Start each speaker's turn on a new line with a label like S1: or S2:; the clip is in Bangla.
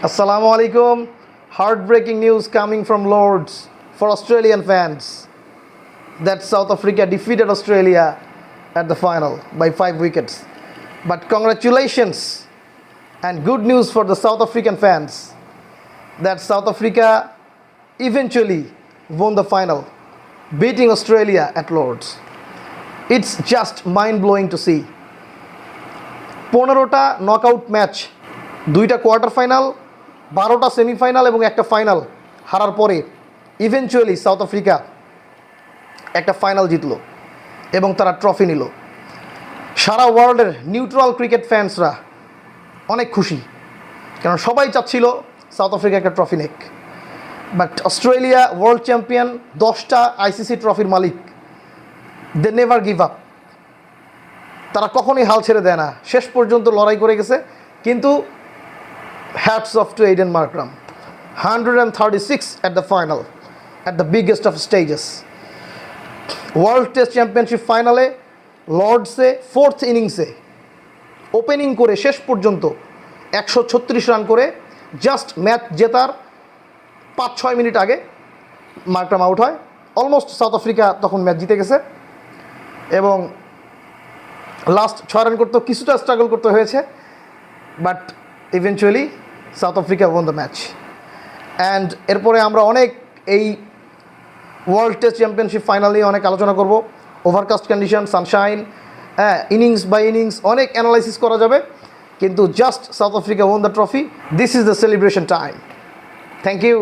S1: Assalamu alaikum. Heartbreaking news coming from Lords for Australian fans that South Africa defeated Australia at the final by 5 wickets. But congratulations and good news for the South African fans that South Africa eventually won the final, beating Australia at Lords. It's just mind-blowing to see. 15টা নকআউট ম্যাচ, 2টা কোয়ার্টার ফাইনাল, 12টা সেমিফাইনাল এবং একটা ফাইনাল হারার পরে ইভেনচুয়ালি সাউথ আফ্রিকা একটা ফাইনাল জিতলো এবং তারা ট্রফি নিল। সারা ওয়ার্ল্ডের নিউট্রাল ক্রিকেট ফ্যান্সরা অনেক খুশি, কারণ সবাই চাচ্ছিল সাউথ আফ্রিকা একটা trophy neck. But Australia world champion, 10টা আইসিসি ট্রফির মালিক, দে নেভার গিভ আপ। তারা কখনোই হাল ছেড়ে দেয় না, শেষ পর্যন্ত লড়াই করে গেছে। কিন্তু hats off to Aiden Markram, 136 at the final, at the biggest of stages. World test championship ফাইনালে লর্ডসে 4th ইনিংসে ওপেনিং করে শেষ পর্যন্ত 136 রান করে জাস্ট ম্যাচ জেতার 5-6 মিনিট আগে মার্করাম আউট হয়। অলমোস্ট সাউথ আফ্রিকা তখন ম্যাচ জিতে গেছে এবং লাস্ট 6 রান করতে কিছুটা স্ট্রাগল করতে হয়েছে, but eventually South Africa won the match. And এরপরে আমরা অনেক এই ওয়ার্ল্ড টেস্ট চ্যাম্পিয়নশিপ ফাইনাল নিয়ে অনেক আলোচনা করব। Overcast condition, sunshine, innings by innings অনেক অ্যানালাইসিস করা যাবে, কিন্তু just South Africa won the trophy. This is the celebration time. Thank you.